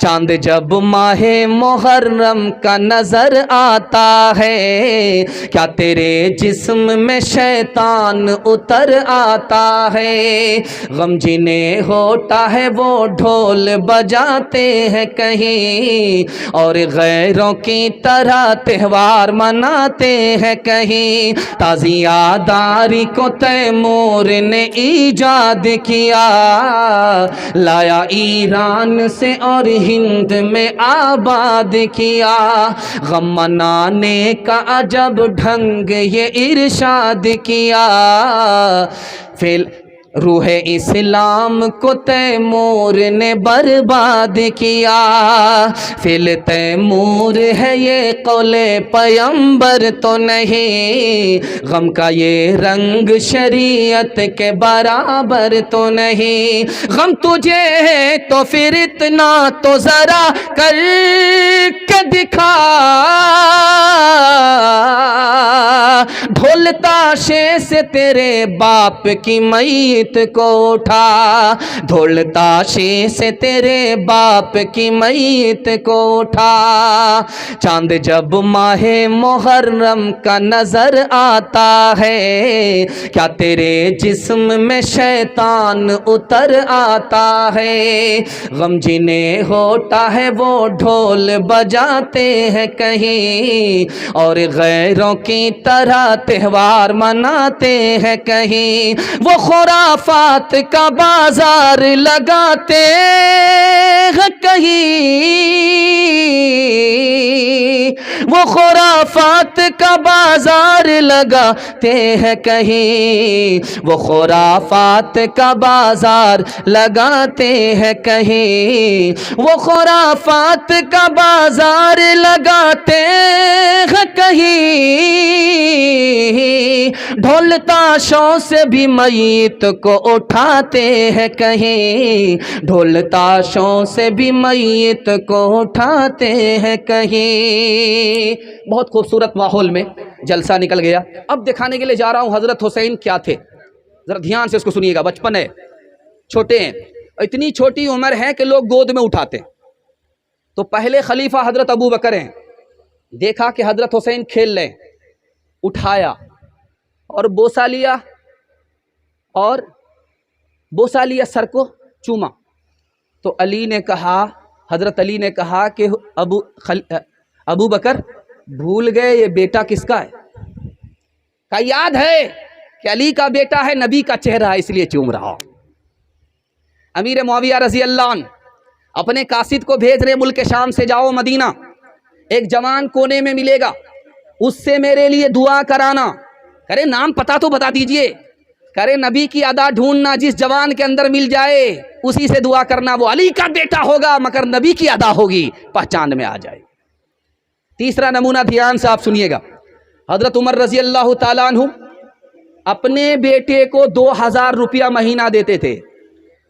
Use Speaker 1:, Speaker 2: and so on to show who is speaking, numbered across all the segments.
Speaker 1: چاند جب ماہ محرم کا نظر آتا ہے کیا تیرے جسم میں شیطان اتر آتا ہے، غم جنہیں ہوتا ہے وہ ڈھول بجاتے ہیں کہیں اور غیروں کی طرح تہوار مناتے ہیں کہیں، تازیہ داری کو تیمور نے ایجاد کیا، لایا ایران سے اور ہند میں آباد کیا، غم منانے کا عجب ڈھنگ یہ ارشاد کیا، روح اسلام کو تیمور نے برباد کیا، فیل تیمور ہے یہ قول پیغمبر تو نہیں، غم کا یہ رنگ شریعت کے برابر تو نہیں، غم تجھے ہے تو پھر اتنا تو ذرا کر کے دکھا، ڈھول تاشے سے تیرے باپ کی میت کو اٹھا، ڈھول تاشے سے تیرے باپ کی میت کو اٹھا، چاند جب ماہ محرم کا نظر آتا ہے کیا تیرے جسم میں شیطان اتر آتا ہے، غم جنہیں ہوتا ہے وہ ڈھول بجاتے ہیں کہیں اور غیروں کی طرح تہوار مناتے ہیں کہیں، وہ خرافات کا بازار لگاتے ہیں کہیں، وہ خرافات کا بازار لگاتے ہیں کہیں، وہ خرافات کا بازار لگاتے ہیں کہیں، وہ خرافات کا بازار لگاتے ہیں کہیں، ڈھول تاشوں سے بھی میت کو اٹھاتے ہیں کہیں، ڈھول تاشوں سے بھی میت کو اٹھاتے ہیں کہیں۔ بہت خوبصورت ماحول میں جلسہ نکل گیا۔ اب دکھانے کے لیے جا رہا ہوں حضرت حسین کیا تھے، ذرا دھیان سے اس کو سنیے گا، بچپن ہے، چھوٹے ہیں، اتنی چھوٹی عمر ہے کہ لوگ گود میں اٹھاتے، تو پہلے خلیفہ حضرت ابو بکر ہیں، دیکھا کہ حضرت حسین کھیل رہے، اٹھایا اور بوسہ لیا سر کو چوما، تو علی نے کہا، حضرت علی نے کہا کہ ابو بکر بھول گئے یہ بیٹا کس کا ہے؟ کہا یاد ہے کہ علی کا بیٹا ہے، نبی کا چہرہ ہے، اس لیے چوم رہا ہوں۔ امیر معاویہ رضی اللہ عنہ اپنے قاصد کو بھیج رہے ملک شام سے، جاؤ مدینہ، ایک جوان کونے میں ملے گا، اس سے میرے لیے دعا کرانا، کرے نام پتا تو بتا دیجئے، کرے نبی کی ادا ڈھونڈنا، جس جوان کے اندر مل جائے اسی سے دعا کرنا، وہ علی کا بیٹا ہوگا مگر نبی کی ادا ہوگی، پہچان میں آ جائے۔ تیسرا نمونہ دھیان سے آپ سنیے گا، حضرت عمر رضی اللہ تعالیٰ عنہ اپنے بیٹے کو 2000 روپیہ مہینہ دیتے تھے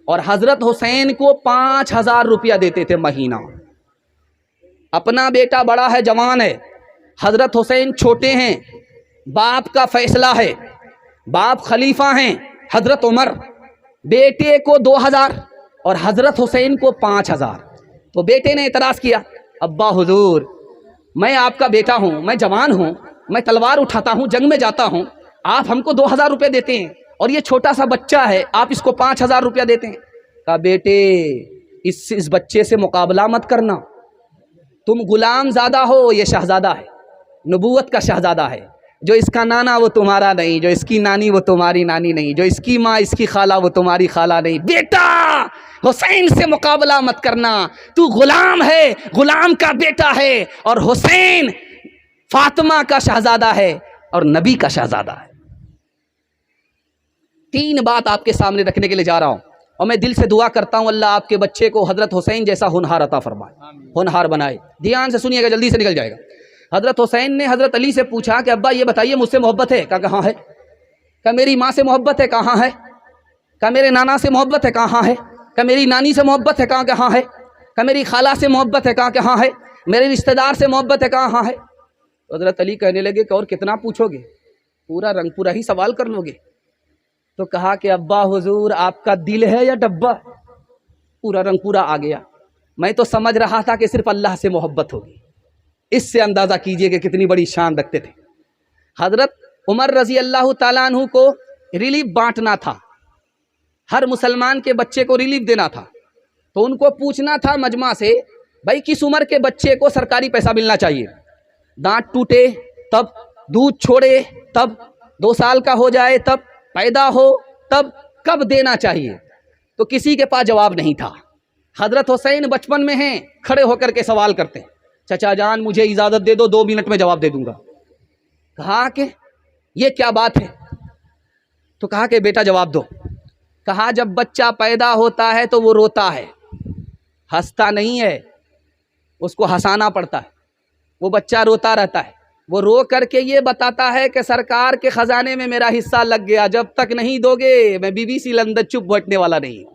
Speaker 1: اور حضرت حسین کو 5000 روپیہ دیتے تھے مہینہ۔ اپنا بیٹا بڑا ہے، جوان ہے، حضرت حسین چھوٹے ہیں، باپ کا فیصلہ ہے، باپ خلیفہ ہیں حضرت عمر، بیٹے کو 2000 اور حضرت حسین کو 5000، تو بیٹے نے اعتراض کیا، ابا حضور میں آپ کا بیٹا ہوں، میں جوان ہوں، میں تلوار اٹھاتا ہوں، جنگ میں جاتا ہوں، آپ ہم کو 2000 روپے دیتے ہیں اور یہ چھوٹا سا بچہ ہے، آپ اس کو 5000 روپیہ دیتے ہیں۔ کہا بیٹے اس بچے سے مقابلہ مت کرنا، تم غلام زادہ ہو، یہ شہزادہ ہے، نبوت کا شہزادہ ہے، جو اس کا نانا وہ تمہارا نہیں، جو اس کی نانی وہ تمہاری نانی نہیں، جو اس کی ماں اس کی خالہ وہ تمہاری خالہ نہیں، بیٹا حسین سے مقابلہ مت کرنا، تو غلام ہے، غلام کا بیٹا ہے، اور حسین فاطمہ کا شہزادہ ہے اور نبی کا شہزادہ ہے۔ 3 بات آپ کے سامنے رکھنے کے لیے جا رہا ہوں، اور میں دل سے دعا کرتا ہوں اللہ آپ کے بچے کو حضرت حسین جیسا ہونہار عطا فرمائے، ہونہار بنائے۔ دھیان سے سنیے گا، جلدی سے نکل جائے گا۔ حضرت حسین نے حضرت علی سے پوچھا کہ ابا یہ بتائیے مجھ سے محبت ہے؟ کہا کہاں ہے؟ کہا میری ماں سے محبت ہے؟ کہاں ہے؟ کہا میرے نانا سے محبت ہے؟ کہاں ہے؟ کہا میری نانی سے محبت ہے؟ کہاں ہے؟ کہا میری خالہ سے محبت ہے؟ کہاں ہے؟ میرے رشتہ دار سے محبت ہے؟ کہاں ہے؟ حضرت علی کہنے لگے کہ اور کتنا پوچھو گے، پورا رنگ پورا ہی سوال کر لو گے؟ تو کہا کہ ابا حضور آپ کا دل ہے یا ڈبہ؟ پورا رنگ پورا آ گیا۔ میں تو سمجھ رہا تھا کہ صرف اللہ سے محبت ہوگی. اس سے اندازہ کیجئے کہ کتنی بڑی شان رکھتے تھے. حضرت عمر رضی اللہ تعالیٰ عنہ کو ریلیف بانٹنا تھا، ہر مسلمان کے بچے کو ریلیف دینا تھا. تو ان کو پوچھنا تھا مجمع سے، بھائی کس عمر کے بچے کو سرکاری پیسہ ملنا چاہیے؟ دانت ٹوٹے تب، دودھ چھوڑے تب، 2 سال کا ہو جائے تب، پیدا ہو تب، کب دینا چاہیے؟ تو کسی کے پاس جواب نہیں تھا. حضرت حسین بچپن میں ہیں، کھڑے ہو کر کے سوال کرتے ہیں، چچا جان مجھے اجازت دے دو، 2 منٹ میں جواب دے دوں گا. کہا کہ یہ کیا بات ہے؟ تو کہا کہ بیٹا جواب دو. کہا جب بچہ پیدا ہوتا ہے تو وہ روتا ہے، ہنستا نہیں ہے، اس کو ہنسانا پڑتا ہے. وہ بچہ روتا رہتا ہے، وہ رو کر کے یہ بتاتا ہے کہ سرکار کے خزانے میں میرا حصہ لگ گیا، جب تک نہیں دو گے میں BBC لندن چپ بیٹھنے والا نہیں ہوں.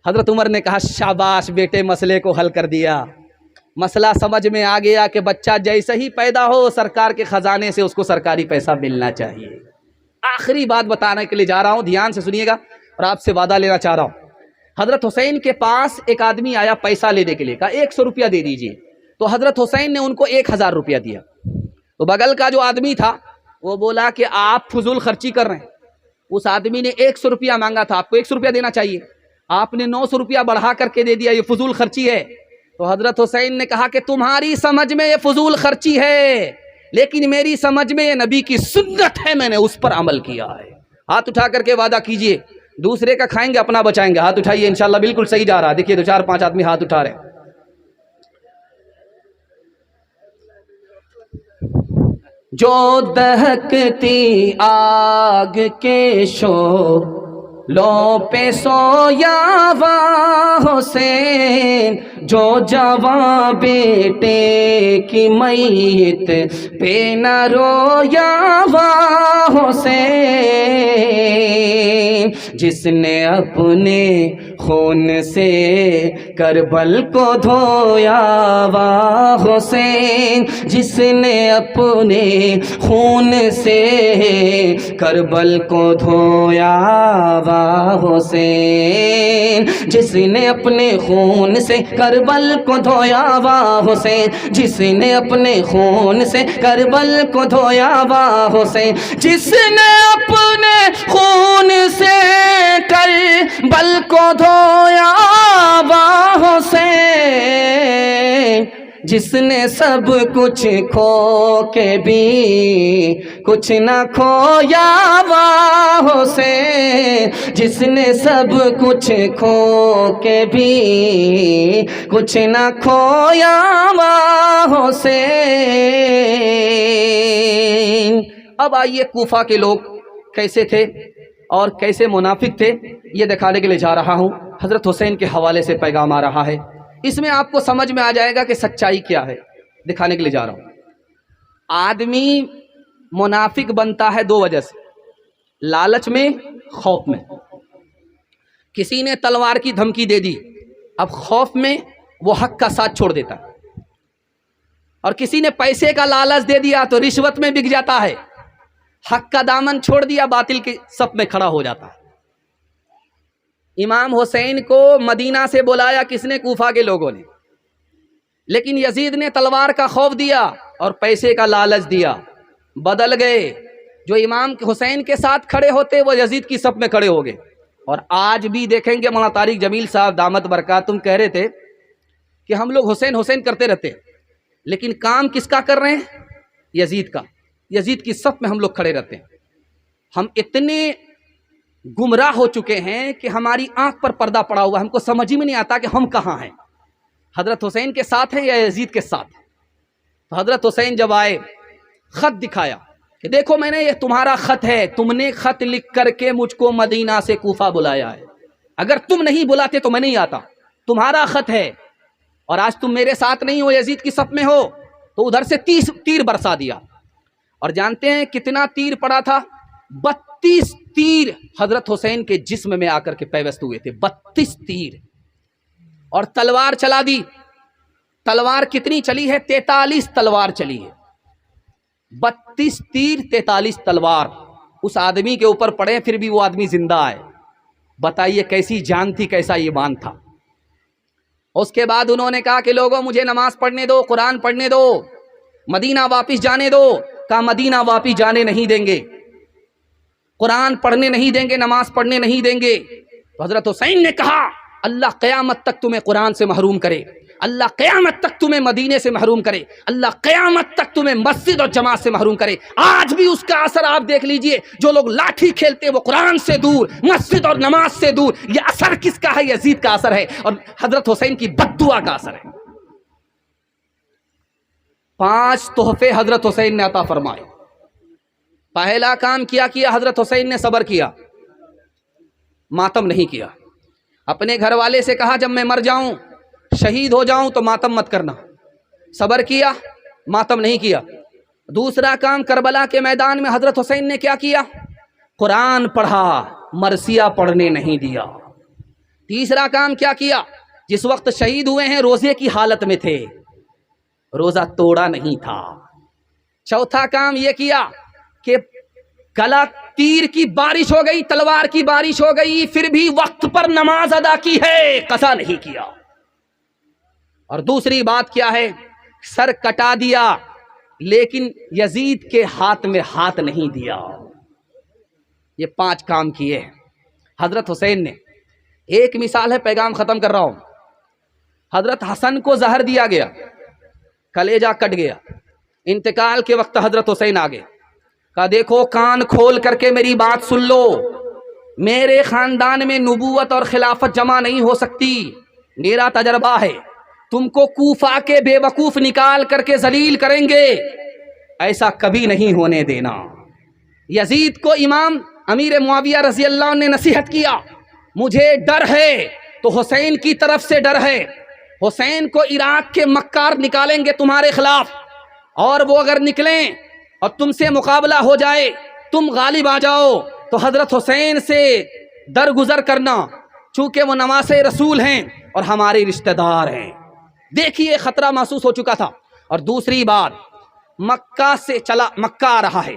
Speaker 1: حضرت عمر نے کہا شاباش بیٹے، مسئلے کو حل کر دیا. مسئلہ سمجھ میں آ گیا کہ بچہ جیسے ہی پیدا ہو سرکار کے خزانے سے اس کو سرکاری پیسہ ملنا چاہیے. آخری بات بتانے کے لیے جا رہا ہوں، دھیان سے سنیے گا اور آپ سے وعدہ لینا چاہ رہا ہوں. حضرت حسین کے پاس ایک آدمی آیا پیسہ لینے کے لیے، کہا 100 روپیہ دے دیجیے. تو حضرت حسین نے ان کو 1000 روپیہ دیا. تو بغل کا جو آدمی تھا وہ بولا کہ آپ فضول خرچی کر رہے ہیں. اس آدمی نے 100 روپیہ مانگا تھا، آپ کو 100 روپیہ دینا چاہیے، آپ نے 900 روپیہ بڑھا کر کے دے دیا، یہ فضول خرچی ہے. تو حضرت حسین نے کہا کہ تمہاری سمجھ میں یہ فضول خرچی ہے، لیکن میری سمجھ میں یہ نبی کی سنت ہے، میں نے اس پر عمل کیا ہے. ہاتھ اٹھا کر کے وعدہ کیجئے، دوسرے کا کھائیں گے اپنا بچائیں گے. ہاتھ اٹھائیے، انشاءاللہ بالکل صحیح جا رہا ہے. دیکھیے 2-4-5 آدمی ہاتھ اٹھا رہے ہیں. جو دہکتی آگ کے شعلوں پہ سویا ہوا حسین، جو جواں بیٹے کی میت پہ نہ رویا ہوا حسین، جس نے اپنے خون سے کربل کو دھویا ہوا حسین، جس نے اپنے خون سے کربل کو دھویا ہوا حسین، جس نے اپنے خون سے کربل کو دھویا ہوا حسین، جس نے اپنے خون سے کربل کو دھویا ہوا حسین، جس نے اپنے خون سے کربل کو دھویا ہوا حسین، جس نے سب کچھ کھو کے بھی کچھ نہ کھویا ہوا حسین، جس نے سب کچھ کھو کے بھی کچھ نہ کھویا ہوا حسین. اب آئیے کوفہ کے لوگ کیسے تھے اور کیسے منافق تھے یہ دکھانے کے لیے جا رہا ہوں. حضرت حسین کے حوالے سے پیغام آ رہا ہے، اس میں آپ کو سمجھ میں آ جائے گا کہ سچائی کیا ہے. دکھانے کے لیے جا رہا ہوں. آدمی منافق بنتا ہے 2 وجہ سے، لالچ میں، خوف میں. کسی نے تلوار کی دھمکی دے دی، اب خوف میں وہ حق کا ساتھ چھوڑ دیتا ہے. اور کسی نے پیسے کا لالچ دے دیا تو رشوت میں بک جاتا ہے، حق کا دامن چھوڑ دیا، باطل کے صف میں کھڑا ہو جاتا ہے. امام حسین کو مدینہ سے بلایا کس نے؟ کوفہ کے لوگوں نے. لیکن یزید نے تلوار کا خوف دیا اور پیسے کا لالچ دیا، بدل گئے. جو امام حسین کے ساتھ کھڑے ہوتے وہ یزید کی صف میں کھڑے ہو گئے. اور آج بھی دیکھیں گے مولانا طارق جمیل صاحب دامت برکاتہم کہہ رہے تھے کہ ہم لوگ حسین حسین کرتے رہتے ہیں، لیکن کام کس کا کر رہے ہیں؟ یزید کا. یزید کی صف میں ہم لوگ کھڑے رہتے ہیں. ہم اتنے گمراہ ہو چکے ہیں کہ ہماری آنکھ پر پردہ پڑا ہوا ہے، ہم کو سمجھ ہی میں نہیں آتا کہ ہم کہاں ہیں، حضرت حسین کے ساتھ ہیں یا یزید کے ساتھ. تو حضرت حسین جب آئے، خط دکھایا کہ دیکھو میں نے، یہ تمہارا خط ہے، تم نے خط لکھ کر کے مجھ کو مدینہ سے کوفہ بلایا ہے، اگر تم نہیں بلاتے تو میں نہیں آتا. تمہارا خط ہے اور آج تم میرے ساتھ نہیں ہو، یزید کی صف میں ہو. تو ادھر سے 30 تیر برسا دیا. اور جانتے ہیں کتنا تیر پڑا تھا؟ 32 تیر حضرت حسین کے جسم میں آ کر کے پیوست ہوئے تھے. 32 تیر. اور تلوار چلا دی. تلوار کتنی چلی ہے؟ 43 تلوار چلی ہے. 32 تیر 43 تلوار اس آدمی کے اوپر پڑے، پھر بھی وہ آدمی زندہ ہے. بتائیے کیسی جان تھی، کیسا ایمان تھا. اس کے بعد انہوں نے کہا کہ لوگوں مجھے نماز پڑھنے دو، قرآن پڑھنے دو، مدینہ واپس جانے دو. کہا مدینہ واپس جانے نہیں دیں گے، قرآن پڑھنے نہیں دیں گے، نماز پڑھنے نہیں دیں گے. تو حضرت حسین نے کہا اللہ قیامت تک تمہیں قرآن سے محروم کرے، اللہ قیامت تک تمہیں مدینے سے محروم کرے، اللہ قیامت تک تمہیں مسجد اور جماعت سے محروم کرے. آج بھی اس کا اثر آپ دیکھ لیجئے، جو لوگ لاٹھی کھیلتے وہ قرآن سے دور، مسجد اور نماز سے دور. یہ اثر کس کا ہے؟ یزید کا اثر ہے، اور حضرت حسین کی بد دعا کا اثر ہے. 5 تحفے حضرت حسین نے عطا فرمائے. پہلا کام کیا حضرت حسین نے صبر کیا، ماتم نہیں کیا. اپنے گھر والے سے کہا جب میں مر جاؤں، شہید ہو جاؤں تو ماتم مت کرنا. صبر کیا، ماتم نہیں کیا. دوسرا کام کربلا کے میدان میں حضرت حسین نے کیا کیا؟ قرآن پڑھا، مرثیہ پڑھنے نہیں دیا. تیسرا کام کیا کیا؟ جس وقت شہید ہوئے ہیں روزے کی حالت میں تھے، روزہ توڑا نہیں تھا. چوتھا کام یہ کیا کہ گلا تیر کی بارش ہو گئی، تلوار کی بارش ہو گئی، پھر بھی وقت پر نماز ادا کی ہے، قضا نہیں کیا. اور دوسری بات کیا ہے؟ سر کٹا دیا لیکن یزید کے ہاتھ میں ہاتھ نہیں دیا. یہ 5 کام کیے حضرت حسین نے. ایک مثال ہے، پیغام ختم کر رہا ہوں. حضرت حسن کو زہر دیا گیا، کلیجہ کٹ گیا. انتقال کے وقت حضرت حسین آگے کہا دیکھو کان کھول کر کے میری بات سن لو، میرے خاندان میں نبوت اور خلافت جمع نہیں ہو سکتی. میرا تجربہ ہے، تم کو کوفہ کے بے وقوف نکال کر کے ذلیل کریں گے، ایسا کبھی نہیں ہونے دینا. یزید کو امام امیر معاویہ رضی اللہ عنہ نے نصیحت کیا، مجھے ڈر ہے تو حسین کی طرف سے ڈر ہے. حسین کو عراق کے مکار نکالیں گے تمہارے خلاف، اور وہ اگر نکلیں اور تم سے مقابلہ ہو جائے، تم غالب آ جاؤ تو حضرت حسین سے درگزر کرنا، چونکہ وہ نواسے رسول ہیں اور ہمارے رشتہ دار ہیں. دیکھیے خطرہ محسوس ہو چکا تھا. اور دوسری بات، مکہ سے چلا، مکہ آ رہا ہے،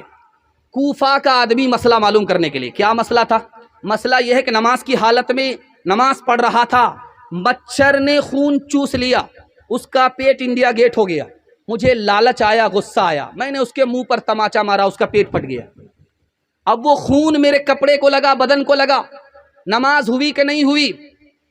Speaker 1: کوفہ کا آدمی مسئلہ معلوم کرنے کے لیے. کیا مسئلہ تھا؟ مسئلہ یہ ہے کہ نماز کی حالت میں نماز پڑھ رہا تھا، مچھر نے خون چوس لیا، اس کا پیٹ انڈیا گیٹ ہو گیا. مجھے لالچ آیا، غصہ آیا، میں نے اس کے منہ پر تماچا مارا، اس کا پیٹ پھٹ گیا. اب وہ خون میرے کپڑے کو لگا، بدن کو لگا. نماز ہوئی کہ نہیں ہوئی؟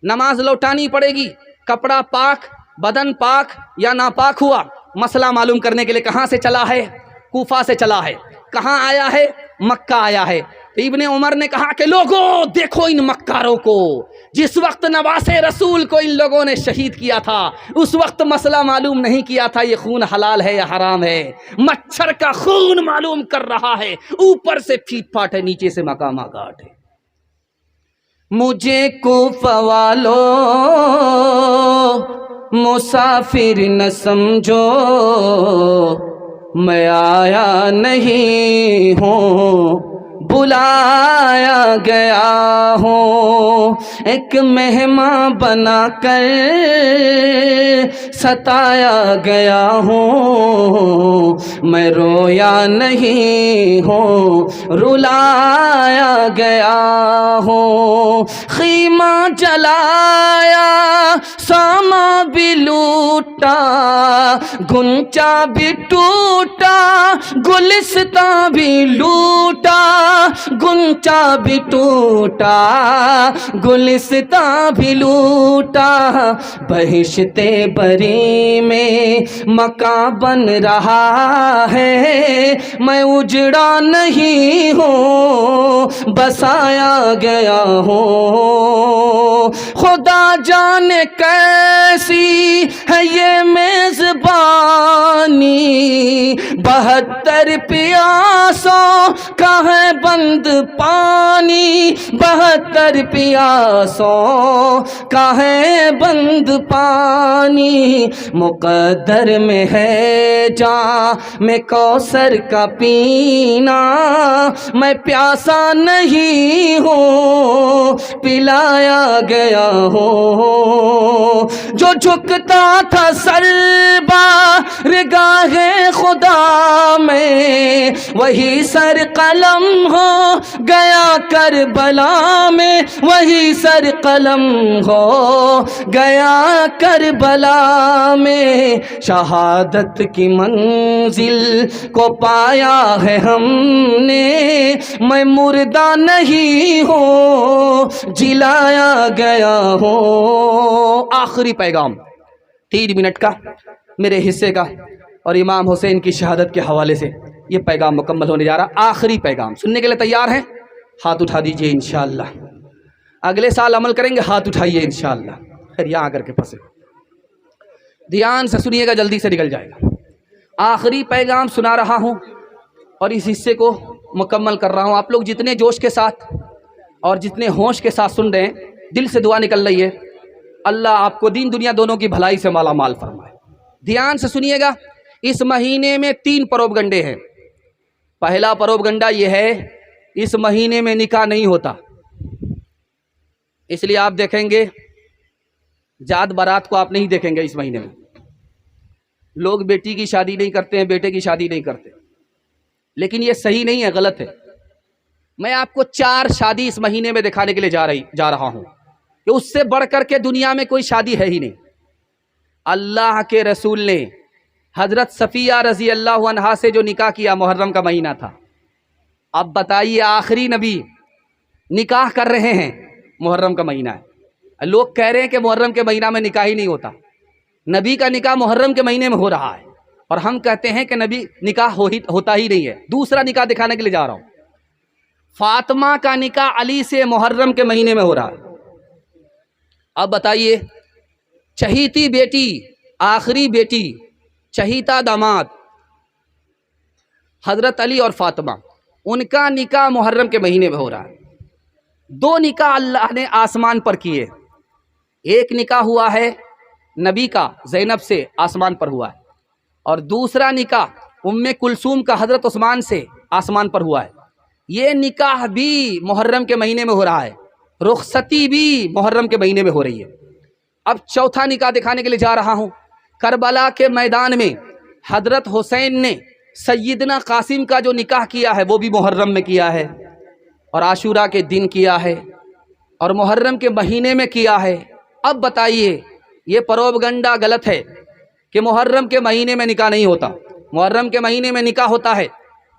Speaker 1: نماز لوٹانی پڑے گی. کپڑا پاک، بدن پاک یا ناپاک ہوا؟ مسئلہ معلوم کرنے کے لیے کہاں سے چلا ہے؟ کوفہ سے چلا ہے. کہاں آیا ہے؟ مکہ آیا ہے. ابن عمر نے کہا کہ لوگوں دیکھو ان مکاروں کو، جس وقت نواسے رسول کو ان لوگوں نے شہید کیا تھا اس وقت مسئلہ معلوم نہیں کیا تھا یہ خون حلال ہے یا حرام ہے. مچھر کا خون معلوم کر رہا ہے، اوپر سے پھیٹ پھاٹ ہے، نیچے سے مقامہ گاٹ ہے. مجھے کوفہ والو مسافر نہ سمجھو، میں آیا نہیں ہوں، بلایا گیا ہوں. ایک مہمان بنا کر ستایا گیا ہوں، میں رویا نہیں ہوں، رلایا گیا ہوں. خیمہ جلایا، ساما بھی لوٹا، گنچا بھی ٹوٹا، گلستاں بھی لوٹا، گنچا بھی ٹوٹا، گلستاں بھی لوٹا. بہشت بری میں مکان بن رہا ہے، میں اجڑا نہیں ہوں، بسایا گیا ہوں. خدا جانے کیسی ہے یہ میزبانی، 72 پیاسوں کا ہے بند پانی، 72 پیاسوں کا ہے بند پانی. مقدر میں ہے جام میں کوثر کا پینا، میں پیاسا نہیں ہوں، پلایا گیا ہوں. جو جھکتا تھا سر بارگاہ ہے خدا میں وہی سر قلم ہو گیا کربلا میں، وہی سر قلم ہو گیا کربلا میں، شہادت کی منزل کو پایا ہے ہم نے، میں مردہ نہیں ہوں جلایا گیا ہوں۔ آخری پیغام 3 منٹ کا میرے حصے کا اور امام حسین کی شہادت کے حوالے سے یہ پیغام مکمل ہونے جا رہا۔ آخری پیغام سننے کے لیے تیار ہیں؟ ہاتھ اٹھا دیجئے انشاءاللہ۔ اگلے سال عمل کریں گے، ہاتھ اٹھائیے انشاءاللہ۔ خیر یہاں آ کر کے پھنسے، دھیان سے سنیے گا، جلدی سے نکل جائے گا۔ آخری پیغام سنا رہا ہوں اور اس حصے کو مکمل کر رہا ہوں۔ آپ لوگ جتنے جوش کے ساتھ اور جتنے ہوش کے ساتھ سن رہے ہیں، دل سے دعا نکل رہی ہے، اللہ آپ کو دین دنیا دونوں کی بھلائی سے مالا مال فرمائے۔ دھیان سے سنیے گا۔ اس مہینے میں 3 پروپگنڈے ہیں۔ پہلا پروپگنڈا یہ ہے اس مہینے میں نکاح نہیں ہوتا، اس لیے آپ دیکھیں گے جات بارات کو آپ نہیں دیکھیں گے اس مہینے میں۔ لوگ بیٹی کی شادی نہیں کرتے ہیں، بیٹے کی شادی نہیں کرتے، لیکن یہ صحیح نہیں ہے، غلط ہے۔ میں آپ کو 4 شادی اس مہینے میں دکھانے کے لیے جا رہا ہوں کہ اس سے بڑھ کر کے دنیا میں کوئی شادی ہے ہی نہیں۔ اللہ کے رسول نے حضرت صفیہ رضی اللہ عنہا سے جو نکاح کیا، محرم کا مہینہ تھا۔ اب بتائیے آخری نبی نکاح کر رہے ہیں، محرم کا مہینہ ہے۔ لوگ کہہ رہے ہیں کہ محرم کے مہینہ میں نکاح ہی نہیں ہوتا، نبی کا نکاح محرم کے مہینے میں ہو رہا ہے، اور ہم کہتے ہیں کہ نبی نکاح ہوتا ہی نہیں ہے۔ دوسرا نکاح دکھانے کے لیے جا رہا ہوں۔ فاطمہ کا نکاح علی سے محرم کے مہینے میں ہو رہا ہے۔ اب بتائیے چہیتی بیٹی، آخری بیٹی، چہیتا داماد حضرت علی اور فاطمہ، ان کا نکاح محرم کے مہینے میں ہو رہا ہے۔ 2 نکاح اللہ نے آسمان پر کیے۔ ایک نکاح ہوا ہے نبی کا زینب سے، آسمان پر ہوا ہے، اور دوسرا نکاح ام کلثوم کا حضرت عثمان سے آسمان پر ہوا ہے۔ یہ نکاح بھی محرم کے مہینے میں ہو رہا ہے، رخصتی بھی محرم کے مہینے میں ہو رہی ہے۔ اب چوتھا نکاح دکھانے کے لیے جا رہا ہوں۔ کربلا کے میدان میں حضرت حسین نے سیدنا قاسم کا جو نکاح کیا ہے وہ بھی محرم میں کیا ہے، اور عاشورہ کے دن کیا ہے، اور محرم کے مہینے میں کیا ہے۔ اب بتائیے یہ پروپگنڈا غلط ہے کہ محرم کے مہینے میں نکاح نہیں ہوتا۔ محرم کے مہینے میں نکاح ہوتا ہے،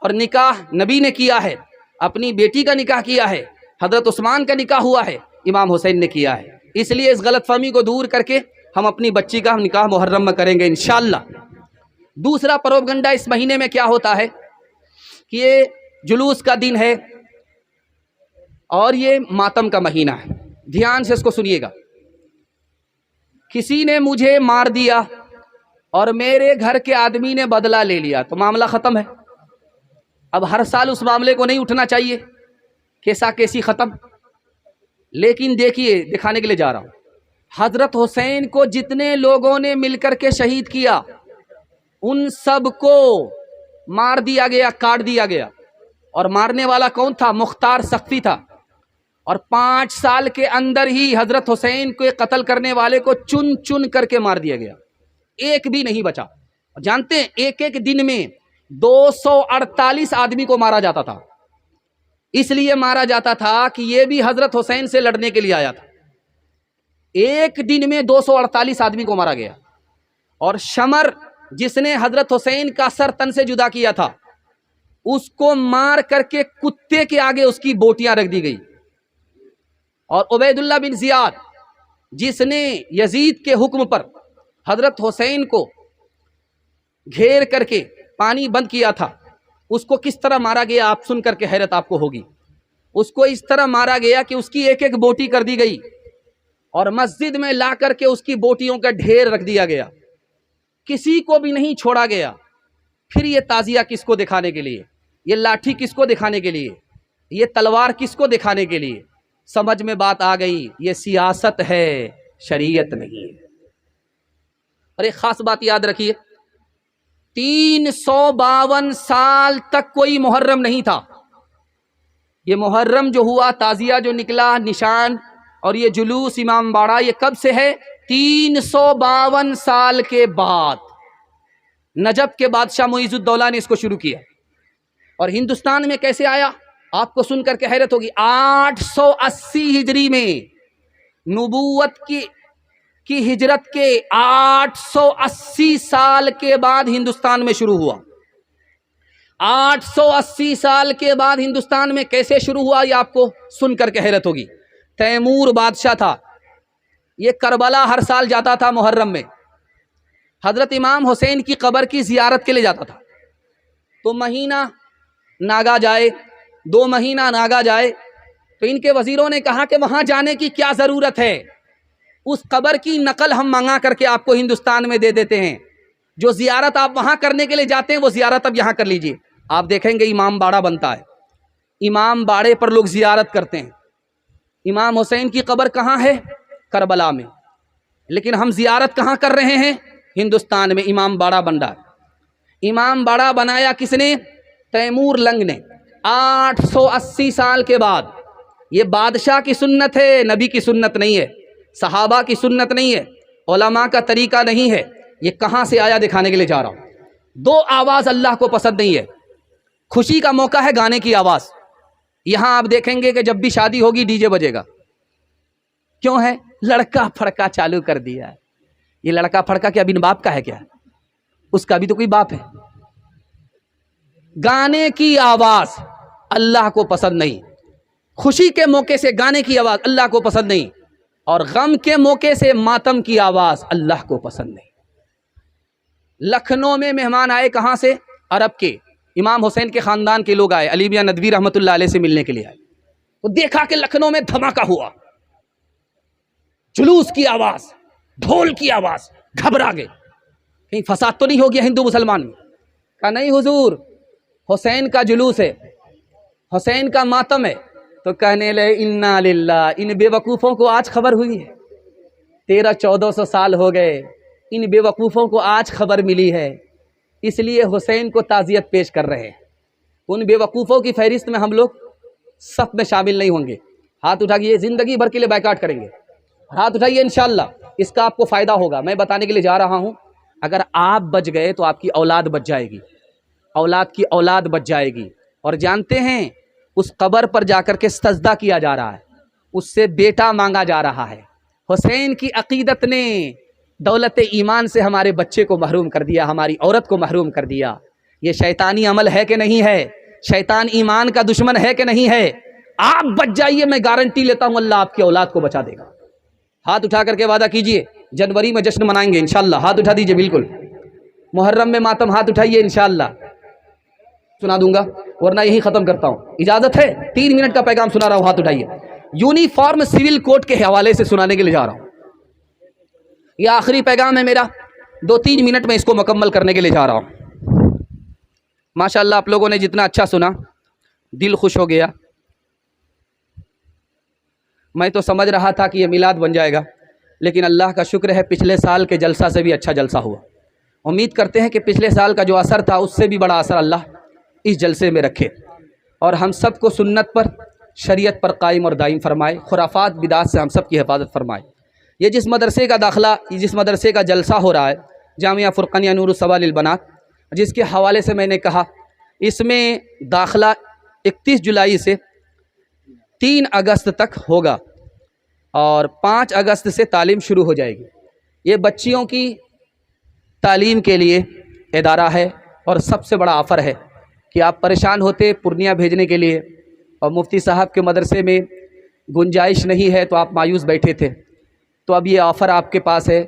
Speaker 1: اور نکاح نبی نے کیا ہے، اپنی بیٹی کا نکاح کیا ہے، حضرت عثمان کا نکاح ہوا ہے، امام حسین نے کیا ہے۔ اس لیے اس غلط فہمی کو دور کر کے ہم اپنی بچی کا نکاح محرم میں کریں گے انشاءاللہ۔ دوسرا پروپگنڈا اس مہینے میں کیا ہوتا ہے کہ یہ جلوس کا دن ہے اور یہ ماتم کا مہینہ ہے۔ دھیان سے اس کو سنیے گا۔ کسی نے مجھے مار دیا اور میرے گھر کے آدمی نے بدلہ لے لیا تو معاملہ ختم ہے۔ اب ہر سال اس معاملے کو نہیں اٹھنا چاہیے، کیسا کیسی ختم۔ لیکن دیکھیے دکھانے کے لیے جا رہا ہوں، حضرت حسین کو جتنے لوگوں نے مل کر کے شہید کیا ان سب کو مار دیا گیا، کاٹ دیا گیا۔ اور مارنے والا کون تھا؟ مختار سقفی تھا۔ اور 5 سال کے اندر ہی حضرت حسین کو قتل کرنے والے کو چن چن کر کے مار دیا گیا، ایک بھی نہیں بچا۔ جانتے ہیں ایک ایک دن میں 248 آدمی کو مارا جاتا تھا۔ اس لیے مارا جاتا تھا کہ یہ بھی حضرت حسین سے لڑنے کے لیے آیا تھا۔ ایک دن میں 248 آدمی کو مارا گیا۔ اور شمر جس نے حضرت حسین کا سر تن سے جدا کیا تھا، اس کو مار کر کے کتے کے آگے اس کی بوٹیاں رکھ دی گئی۔ اور عبید اللہ بن زیاد جس نے یزید کے حکم پر حضرت حسین کو گھیر کر کے پانی بند کیا تھا، اس کو کس طرح مارا گیا آپ سن کر کے حیرت آپ کو ہوگی۔ اس کو اس طرح مارا گیا کہ اس کی ایک ایک بوٹی کر دی گئی، اور مسجد میں لا کر کے اس کی بوٹیوں کا ڈھیر رکھ دیا گیا، کسی کو بھی نہیں چھوڑا گیا۔ پھر یہ تعزیہ کس کو دکھانے کے لیے؟ یہ لاٹھی کس کو دکھانے کے لیے؟ یہ تلوار کس کو دکھانے کے لیے؟ سمجھ میں بات آ گئی، یہ سیاست ہے، شریعت نہیں ہے۔ اور ایک خاص بات یاد رکھیے، 352 سال تک کوئی محرم نہیں تھا۔ یہ محرم جو ہوا، تعزیہ جو نکلا، نشان اور یہ جلوس امام باڑہ، یہ کب سے ہے؟ 352 سال کے بعد۔ نجب کے بادشاہ معیز الدولہ نے اس کو شروع کیا، اور ہندوستان میں کیسے آیا آپ کو سن کر کے حیرت ہوگی۔ 880 ہجری میں نبوت کی ہجرت کے 880 سال کے بعد ہندوستان میں شروع ہوا۔ 880 سال کے بعد ہندوستان میں کیسے شروع ہوا یہ آپ کو سن کر کے حیرت ہوگی۔ تیمور بادشاہ تھا، یہ کربلا ہر سال جاتا تھا محرم میں، حضرت امام حسین کی قبر کی زیارت کے لیے جاتا تھا۔ تو مہینہ ناگا جائے، 2 مہینہ ناگا جائے، تو ان کے وزیروں نے کہا کہ وہاں جانے کی کیا ضرورت ہے، اس قبر کی نقل ہم منگا کر کے آپ کو ہندوستان میں دے دیتے ہیں، جو زیارت آپ وہاں کرنے کے لیے جاتے ہیں وہ زیارت اب یہاں کر لیجئے۔ آپ دیکھیں گے امام باڑہ بنتا ہے، امام باڑے پر لوگ زیارت کرتے ہیں۔ امام حسین کی قبر کہاں ہے؟ کربلا میں، لیکن ہم زیارت کہاں کر رہے ہیں؟ ہندوستان میں امام باڑہ بن رہا ہے۔ امام باڑہ بنایا کس نے؟ تیمور لنگ نے۔ 880 سال کے بعد، یہ بادشاہ کی سنت ہے، نبی کی سنت نہیں ہے، صحابہ کی سنت نہیں ہے، علماء کا طریقہ نہیں ہے، یہ کہاں سے آیا دکھانے کے لیے جا رہا ہوں۔ 2 آواز اللہ کو پسند نہیں ہے۔ خوشی کا موقع ہے گانے کی آواز، یہاں آپ دیکھیں گے کہ جب بھی شادی ہوگی ڈی جے بجے گا، کیوں ہے؟ لڑکا پھڑکا چالو کر دیا ہے۔ یہ لڑکا پھڑکا کیا بن باپ کا ہے کیا؟ اس کا بھی تو کوئی باپ ہے۔ گانے کی آواز اللہ کو پسند نہیں، خوشی کے موقع سے گانے کی آواز اللہ کو پسند نہیں، اور غم کے موقع سے ماتم کی آواز اللہ کو پسند نہیں۔ لکھنؤ میں مہمان آئے، کہاں سے؟ عرب کے، امام حسین کے خاندان کے لوگ آئے، علی میاں ندوی رحمۃ اللہ علیہ سے ملنے کے لیے آئے۔ تو دیکھا کہ لکھنؤ میں دھماکہ ہوا، جلوس کی آواز، ڈھول کی آواز، گھبرا گئے، کہیں فساد تو نہیں ہو گیا ہندو مسلمان میں؟ کہا نہیں حضور، حسین کا جلوس ہے، حسین کا ماتم ہے۔ تو کہنے لگے انا للہ، ان بے وقوفوں کو آج خبر ہوئی ہے، 1300-1400 سال ہو گئے، ان بے وقوفوں کو آج خبر ملی ہے، اس لیے حسین کو تعزیت پیش کر رہے ہیں۔ ان بے وقوفوں کی فہرست میں ہم لوگ صف میں شامل نہیں ہوں گے۔ ہاتھ اٹھائیے، زندگی بھر کے لیے بائیکاٹ کریں گے، ہاتھ اٹھائیے، انشاءاللہ اس کا آپ کو فائدہ ہوگا۔ میں بتانے کے لیے جا رہا ہوں، اگر آپ بچ گئے تو آپ کی اولاد بچ جائے گی، اولاد کی اولاد بچ جائے گی۔ اور جانتے ہیں اس قبر پر جا کر کے سجدہ کیا جا رہا ہے، اس سے بیٹا مانگا جا رہا ہے۔ حسین کی عقیدت نے دولت ایمان سے ہمارے بچے کو محروم کر دیا، ہماری عورت کو محروم کر دیا۔ یہ شیطانی عمل ہے کہ نہیں ہے؟ شیطان ایمان کا دشمن ہے کہ نہیں ہے؟ آپ بچ جائیے، میں گارنٹی لیتا ہوں اللہ آپ کی اولاد کو بچا دے گا۔ ہاتھ اٹھا کر کے وعدہ کیجئے، جنوری میں جشن منائیں گے انشاءاللہ۔ ہاتھ اٹھا دیجئے، بالکل۔ محرم میں ماتم، ہاتھ اٹھائیے، انشاءاللہ سنا دوں گا، ورنہ یہی ختم کرتا ہوں۔ اجازت ہے؟ 3 منٹ کا پیغام سنا رہا ہوں، ہاتھ اٹھائیے۔ یونیفارم سول کوڈ کے حوالے سے سنانے کے لیے جا رہا ہوں، یہ آخری پیغام ہے میرا، 2-3 منٹ میں اس کو مکمل کرنے کے لیے جا رہا ہوں۔ ماشاءاللہ آپ لوگوں نے جتنا اچھا سنا، دل خوش ہو گیا۔ میں تو سمجھ رہا تھا کہ یہ میلاد بن جائے گا، لیکن اللہ کا شکر ہے پچھلے سال کے جلسہ سے بھی اچھا جلسہ ہوا۔ امید کرتے ہیں کہ پچھلے سال کا جو اثر تھا اس سے بھی بڑا اثر اللہ اس جلسے میں رکھے، اور ہم سب کو سنت پر، شریعت پر قائم اور دائم فرمائے، خرافات بدعات سے ہم سب کی حفاظت فرمائے۔ یہ جس مدرسے کا داخلہ، جس مدرسے کا جلسہ ہو رہا ہے، جامعہ فرقانیہ نور الصبا للبنات، جس کے حوالے سے میں نے کہا، اس میں داخلہ 31 جولائی سے 3 اگست تک ہوگا، اور 5 اگست سے تعلیم شروع ہو جائے گی۔ یہ بچیوں کی تعلیم کے لیے ادارہ ہے، اور سب سے بڑا آفر ہے کہ آپ پریشان ہوتے پورنیہ بھیجنے کے لیے، اور مفتی صاحب کے مدرسے میں گنجائش نہیں ہے تو آپ مایوس بیٹھے تھے، تو اب یہ آفر آپ کے پاس ہے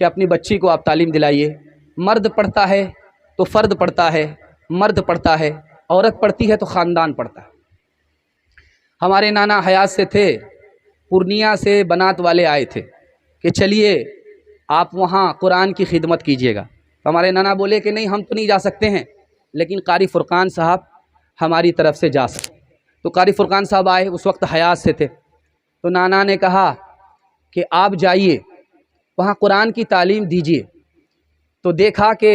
Speaker 1: کہ اپنی بچی کو آپ تعلیم دلائیے۔ مرد پڑھتا ہے تو فرد پڑھتا ہے، مرد پڑھتا ہے، عورت پڑھتی ہے تو خاندان پڑھتا ہے۔ ہمارے نانا حیات سے تھے، پورنیہ سے بنات والے آئے تھے کہ چلیے آپ وہاں قرآن کی خدمت کیجیے گا۔ ہمارے نانا بولے کہ نہیں، ہم تو نہیں جا سکتے ہیں، لیکن قاری فرقان صاحب ہماری طرف سے جا سکتے۔ تو قاری فرقان صاحب آئے، اس وقت حیات سے تھے، تو نانا نے کہا کہ آپ جائیے وہاں قرآن کی تعلیم دیجیے۔ تو دیکھا کہ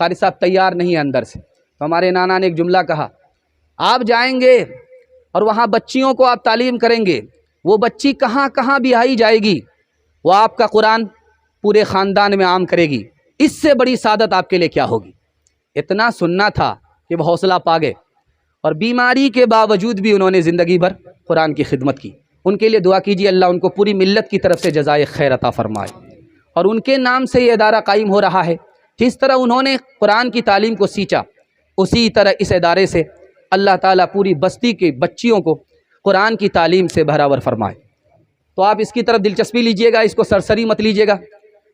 Speaker 1: قاری صاحب تیار نہیں ہے اندر سے، تو ہمارے نانا نے ایک جملہ کہا، آپ جائیں گے اور وہاں بچیوں کو آپ تعلیم کریں گے، وہ بچی کہاں کہاں بھی آئی جائے گی، وہ آپ کا قرآن پورے خاندان میں عام کرے گی، اس سے بڑی سعادت آپ کے لیے کیا ہوگی. اتنا سننا تھا کہ وہ حوصلہ پا گئے اور بیماری کے باوجود بھی انہوں نے زندگی بھر قرآن کی خدمت کی. ان کے لیے دعا کیجیے اللہ ان کو پوری ملت کی طرف سے جزائے خیر عطا فرمائے. اور ان کے نام سے یہ ادارہ قائم ہو رہا ہے. جس طرح انہوں نے قرآن کی تعلیم کو سینچا اسی طرح اس ادارے سے اللہ تعالیٰ پوری بستی کے بچیوں کو قرآن کی تعلیم سے بھراور فرمائے. تو آپ اس کی طرف دلچسپی لیجئے گا, اس کو سرسری مت لیجئے گا.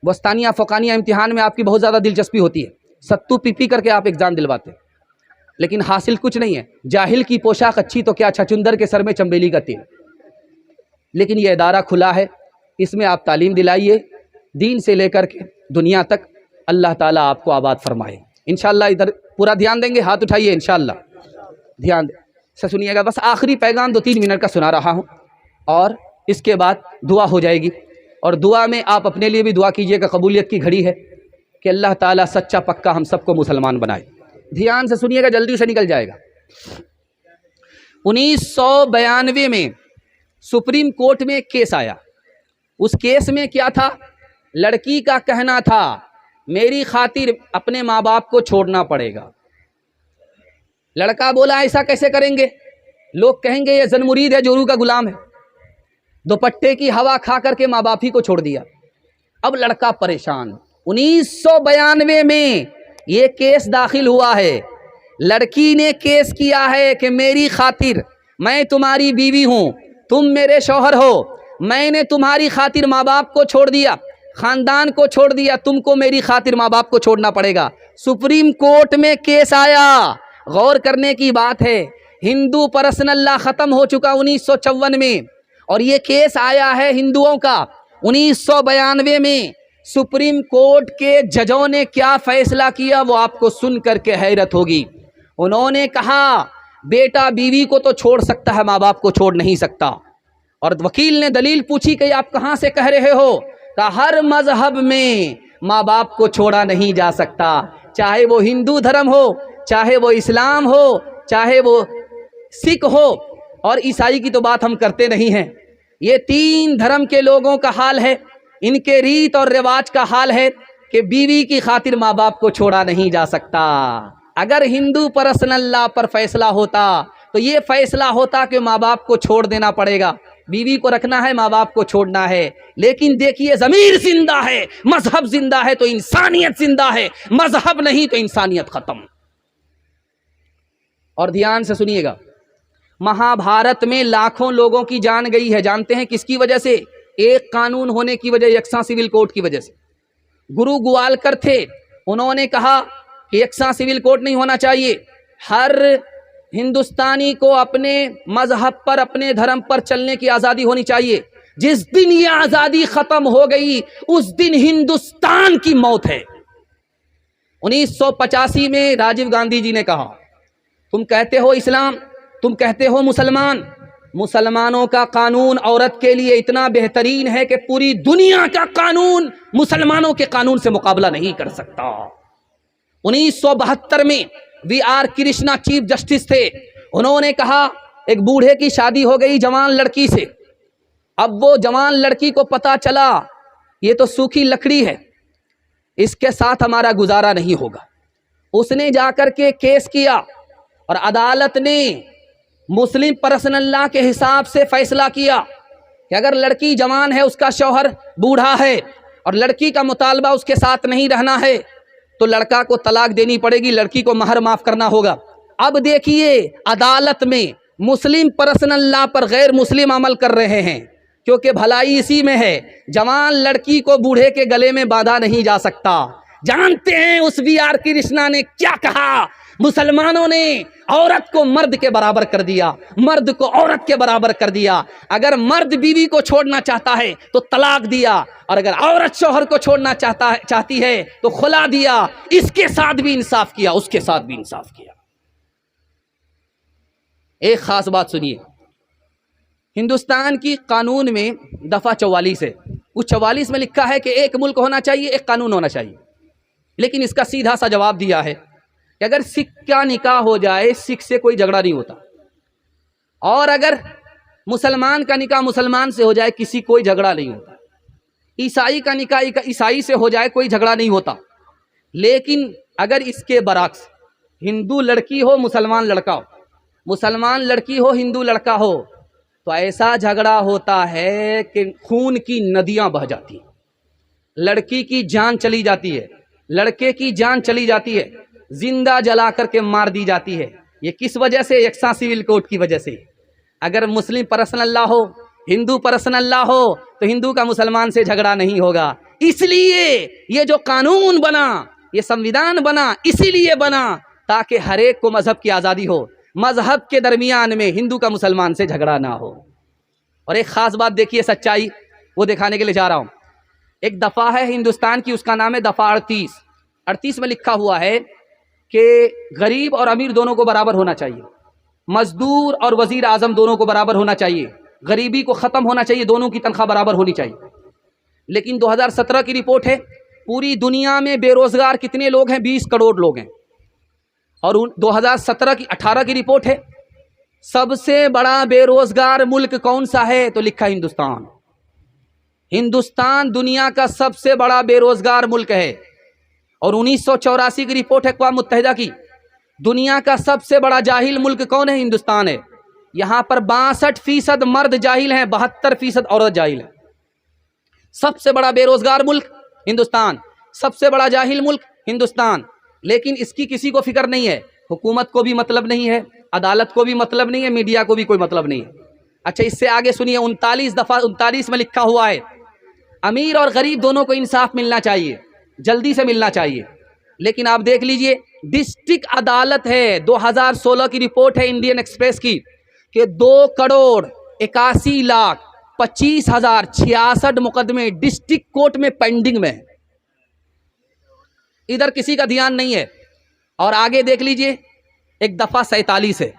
Speaker 1: وسطانیہ فوقانیہ امتحان میں آپ کی بہت زیادہ دلچسپی ہوتی ہے, ستو پی پی کر کے آپ ایگزام دلواتے ہیں, لیکن حاصل کچھ نہیں ہے. جاہل کی پوشاک اچھی تو کیا, چھچندر کے سر میں چمبیلی کا تیل. لیکن یہ ادارہ کھلا ہے, اس میں آپ تعلیم دلائیے دین سے لے کر کے دنیا تک. اللہ تعالیٰ آپ کو آباد فرمائے. انشاءاللہ ادھر پورا دھیان دیں گے, ہاتھ اٹھائیے انشاءاللہ دھیان سے سنیے گا. بس آخری پیغام 2-3 منٹ کا سنا رہا ہوں اور اس کے بعد دعا ہو جائے گی. اور دعا میں آپ اپنے لیے بھی دعا کیجئے کہ قبولیت کی گھڑی ہے کہ اللہ تعالیٰ سچا پکا ہم سب کو مسلمان بنائے. دھیان سے سنیے گا, جلدی سے نکل جائے گا. 1992 میں سپریم کورٹ میں ایک کیس آیا. اس کیس میں کیا تھا, لڑکی کا کہنا تھا میری خاطر اپنے ماں باپ کو چھوڑنا پڑے گا. لڑکا بولا ایسا کیسے کریں گے, لوگ کہیں گے یہ زن مرید ہے, جورو کا غلام ہے. دوپٹے کی ہوا کھا کر کے ماں باپ ہی کو چھوڑ دیا. اب لڑکا پریشان. 1992 میں یہ کیس داخل ہوا ہے. لڑکی نے کیس کیا ہے کہ میری خاطر, میں تمہاری بیوی ہوں, تم میرے شوہر ہو, میں نے تمہاری خاطر ماں باپ کو چھوڑ دیا, خاندان کو چھوڑ دیا, تم کو میری خاطر ماں باپ کو چھوڑنا پڑے گا. سپریم کورٹ میں کیس آیا. غور کرنے کی بات ہے, ہندو پرسنل لا ختم ہو چکا 1954 میں, اور یہ کیس آیا ہے ہندوؤں کا 1992 میں. سپریم کورٹ کے ججوں نے کیا فیصلہ کیا وہ آپ کو سن کر کے حیرت ہوگی. انہوں نے کہا بیٹا بیوی کو تو چھوڑ سکتا ہے, ماں باپ کو چھوڑ نہیں سکتا. اور وکیل نے دلیل پوچھی کہ آپ کہاں سے کہہ رہے ہو, کہ ہر مذہب میں ماں باپ کو چھوڑا نہیں جا سکتا, چاہے وہ ہندو دھرم ہو, چاہے وہ اسلام ہو, چاہے وہ سکھ ہو, اور عیسائی کی تو بات ہم کرتے نہیں ہیں. یہ 3 دھرم کے لوگوں کا حال ہے, ان کے ریت اور رواج کا حال ہے کہ بیوی کی خاطر ماں باپ کو چھوڑا نہیں جا سکتا. اگر ہندو پرسنل لا پر فیصلہ ہوتا تو یہ فیصلہ ہوتا کہ ماں باپ کو چھوڑ دینا پڑے گا, بیوی کو رکھنا ہے, ماں باپ کو چھوڑنا ہے. لیکن دیکھیے ضمیر زندہ ہے, مذہب زندہ ہے تو انسانیت زندہ ہے, مذہب نہیں تو انسانیت ختم. اور دھیان سے سنیے گا, مہا بھارت میں لاکھوں لوگوں کی جان گئی ہے. جانتے ہیں کس کی وجہ سے؟ ایک قانون ہونے کی وجہ, یکساں سول کوڈ کی وجہ سے. گرو گوالکر تھے, انہوں نے کہا کہ یکساں سول کوڈ نہیں ہونا چاہیے, ہر ہندوستانی کو اپنے مذہب پر, اپنے دھرم پر چلنے کی آزادی ہونی چاہیے. جس دن یہ آزادی ختم ہو گئی اس دن ہندوستان کی موت ہے. 1985 میں راجیو گاندھی جی نے کہا تم کہتے ہو اسلام, تم کہتے ہو مسلمان, مسلمانوں کا قانون عورت کے لیے اتنا بہترین ہے کہ پوری دنیا کا قانون مسلمانوں کے قانون سے مقابلہ نہیں کر سکتا. 1972 میں V R Krishna chief justice تھے, انہوں نے کہا ایک بوڑھے کی شادی ہو گئی جوان لڑکی سے. اب وہ جوان لڑکی کو پتا چلا یہ تو سوکھی لکڑی ہے, اس کے ساتھ ہمارا گزارا نہیں ہوگا. اس نے جا کر کے کیس کیا اور عدالت نے مسلم پرسنل لا کے حساب سے فیصلہ کیا کہ اگر لڑکی جوان ہے, اس کا شوہر بوڑھا ہے اور لڑکی کا مطالبہ اس کے ساتھ نہیں رہنا ہے تو لڑکا کو طلاق دینی پڑے گی, لڑکی کو مہر معاف کرنا ہوگا. اب دیکھیے عدالت میں مسلم پرسنل لا پر غیر مسلم عمل کر رہے ہیں کیونکہ بھلائی اسی میں ہے. جوان لڑکی کو بوڑھے کے گلے میں باندھا نہیں جا سکتا. جانتے ہیں اس وی آر کرشنا نے کیا کہا؟ مسلمانوں نے عورت کو مرد کے برابر کر دیا, مرد کو عورت کے برابر کر دیا. اگر مرد بیوی کو چھوڑنا چاہتا ہے تو طلاق دیا, اور اگر عورت شوہر کو چھوڑنا چاہتی ہے تو خلا دیا. اس کے ساتھ بھی انصاف کیا, اس کے ساتھ بھی انصاف کیا. ایک خاص بات سنیے, ہندوستان کی قانون میں دفعہ 44 ہے, اس 44 میں لکھا ہے کہ ایک ملک ہونا چاہیے, ایک قانون ہونا چاہیے. لیکن اس کا سیدھا سا جواب دیا ہے کہ اگر سکھ کا نکاح ہو جائے سکھ سے کوئی جھگڑا نہیں ہوتا, اور اگر مسلمان کا نکاح مسلمان سے ہو جائے کسی کوئی جھگڑا نہیں ہوتا. عیسائی کا نکاح عیسائی سے ہو جائے کوئی جھگڑا نہیں ہوتا. لیکن اگر اس کے برعکس ہندو لڑکی ہو مسلمان لڑکا ہو، مسلمان لڑکی ہو ہندو لڑکا ہو، تو ایسا جھگڑا ہوتا ہے کہ خون کی ندیاں بہہ جاتی ہیں، لڑکی کی جان چلی جاتی ہے، لڑکے کی جان چلی جاتی ہے، زندہ جلا کر کے مار دی جاتی ہے۔ یہ کس وجہ سے؟ یکساں سول کوڈ کی وجہ سے۔ اگر مسلم پرسنل لا ہو، ہندو پرسنل لا ہو، تو ہندو کا مسلمان سے جھگڑا نہیں ہوگا۔ اس لیے یہ جو قانون بنا، یہ سمویدھان بنا، اسی لیے بنا تاکہ ہر ایک کو مذہب کی آزادی ہو، مذہب کے درمیان میں ہندو کا مسلمان سے جھگڑا نہ ہو۔ اور ایک خاص بات دیکھیے، سچائی وہ دکھانے کے لیے جا رہا ہوں۔ ایک دفعہ ہے ہندوستان کی، اس کا نام ہے دفعہ 38 میں لکھا ہوا ہے کہ غریب اور امیر دونوں کو برابر ہونا چاہیے، مزدور اور وزیر اعظم دونوں کو برابر ہونا چاہیے، غریبی کو ختم ہونا چاہیے، دونوں کی تنخواہ برابر ہونی چاہیے۔ لیکن 2017 کی رپورٹ ہے، پوری دنیا میں بے روزگار کتنے لوگ ہیں؟ 20 کروڑ لوگ ہیں۔ اور 18 کی رپورٹ ہے، سب سے بڑا بے روزگار ملک کون سا ہے؟ تو لکھا ہندوستان۔ ہندوستان دنیا کا سب سے بڑا بے روزگار ملک ہے۔ اور 1984 کی رپورٹ ہے اقوام متحدہ کی، دنیا کا سب سے بڑا جاہل ملک کون ہے؟ ہندوستان ہے۔ یہاں پر 62% مرد جاہل ہیں، 72% عورت جاہل ہیں۔ سب سے بڑا بے روزگار ملک ہندوستان، سب سے بڑا جاہل ملک ہندوستان۔ لیکن اس کی کسی کو فکر نہیں ہے، حکومت کو بھی مطلب نہیں ہے، عدالت کو بھی مطلب نہیں ہے، میڈیا کو بھی کوئی مطلب نہیں ہے۔ اچھا، اس سے آگے سنیے، 39 میں لکھا ہوا ہے، امیر اور غریب دونوں کو انصاف ملنا چاہیے، جلدی سے ملنا چاہیے۔ لیکن آپ دیکھ لیجئے، ڈسٹرکٹ عدالت ہے، 2016 کی رپورٹ ہے انڈین ایکسپریس کی، کہ 2,81,25,066 مقدمے ڈسٹرکٹ کورٹ میں پینڈنگ میں ہیں۔ ادھر کسی کا دھیان نہیں ہے۔ اور آگے دیکھ لیجئے، ایک دفعہ 47 ہے،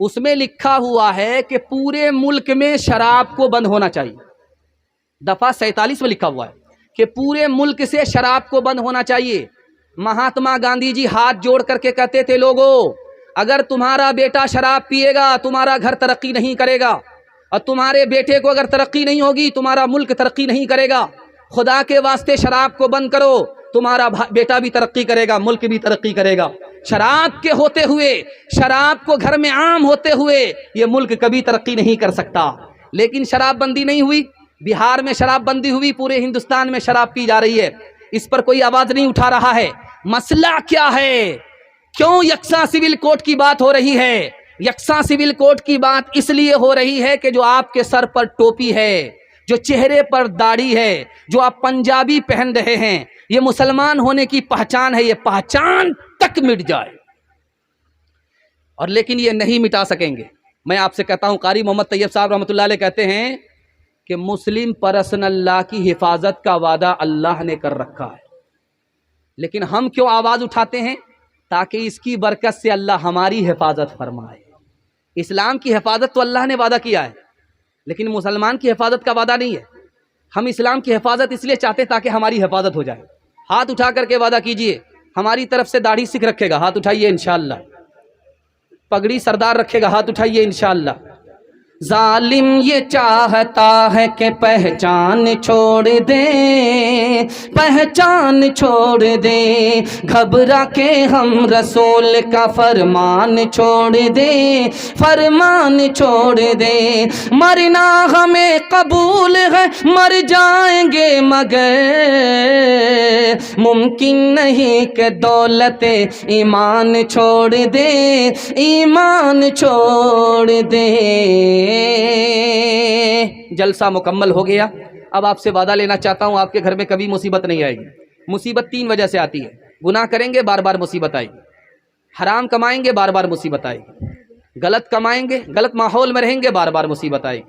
Speaker 1: اس میں لکھا ہوا ہے کہ پورے ملک میں شراب کو بند ہونا چاہیے۔ دفعہ 47 میں لکھا ہوا ہے کہ پورے ملک سے شراب کو بند ہونا چاہیے۔ مہاتما گاندھی جی ہاتھ جوڑ کر کے کہتے تھے، لوگوں اگر تمہارا بیٹا شراب پیے گا تمہارا گھر ترقی نہیں کرے گا، اور تمہارے بیٹے کو اگر ترقی نہیں ہوگی تمہارا ملک ترقی نہیں کرے گا۔ خدا کے واسطے شراب کو بند کرو، تمہارا بیٹا بھی ترقی کرے گا، ملک بھی ترقی کرے گا۔ شراب کے ہوتے ہوئے، شراب کو گھر میں عام ہوتے ہوئے یہ ملک کبھی ترقی نہیں کر سکتا۔ لیکن شراب بندی نہیں ہوئی، بہار میں شراب بندی ہوئی، پورے ہندوستان میں شراب پی جا رہی ہے، اس پر کوئی آواز نہیں اٹھا رہا ہے۔ مسئلہ کیا ہے؟ کیوں یکساں سول کوڈ کی بات ہو رہی ہے؟ یکساں سول کوڈ کی بات اس لیے ہو رہی ہے کہ جو آپ کے سر پر ٹوپی ہے، جو چہرے پر داڑھی ہے، جو آپ پنجابی پہن رہے ہیں، یہ مسلمان ہونے کی پہچان ہے، یہ پہچان تک مٹ جائے۔ اور لیکن یہ نہیں مٹا سکیں گے۔ میں آپ سے کہتا ہوں، قاری محمد طیب صاحب رحمۃ اللہ علیہ کہتے ہیں کہ مسلم پرسنل لا کی حفاظت کا وعدہ اللہ نے کر رکھا ہے، لیکن ہم کیوں آواز اٹھاتے ہیں؟ تاکہ اس کی برکت سے اللہ ہماری حفاظت فرمائے۔ اسلام کی حفاظت تو اللہ نے وعدہ کیا ہے، لیکن مسلمان کی حفاظت کا وعدہ نہیں ہے۔ ہم اسلام کی حفاظت اس لیے چاہتے ہیں تاکہ ہماری حفاظت ہو جائے۔ ہاتھ اٹھا کر کے وعدہ کیجئے، ہماری طرف سے داڑھی سکھ رکھے گا، ہاتھ اٹھائیے انشاءاللہ۔ پگڑی سردار رکھے گا، ہاتھ اٹھائیے انشاءاللہ۔ ظالم یہ چاہتا ہے کہ پہچان چھوڑ دے، پہچان چھوڑ دے، گھبرا کے ہم رسول کا فرمان چھوڑ دے، فرمان چھوڑ دے۔ مرنا ہمیں قبول ہے، مر جائیں گے مگر ممکن نہیں کہ دولت ایمان چھوڑ دے، ایمان چھوڑ دے۔ جلسہ مکمل ہو گیا۔ اب آپ سے وعدہ لینا چاہتا ہوں، آپ کے گھر میں کبھی مصیبت نہیں آئے گی۔ مصیبت 3 وجہ سے آتی ہے، گناہ کریں گے بار بار مصیبت آئے گی، حرام کمائیں گے بار بار مصیبت آئے گی، غلط کمائیں گے، غلط ماحول میں رہیں گے بار بار مصیبت آئے گی۔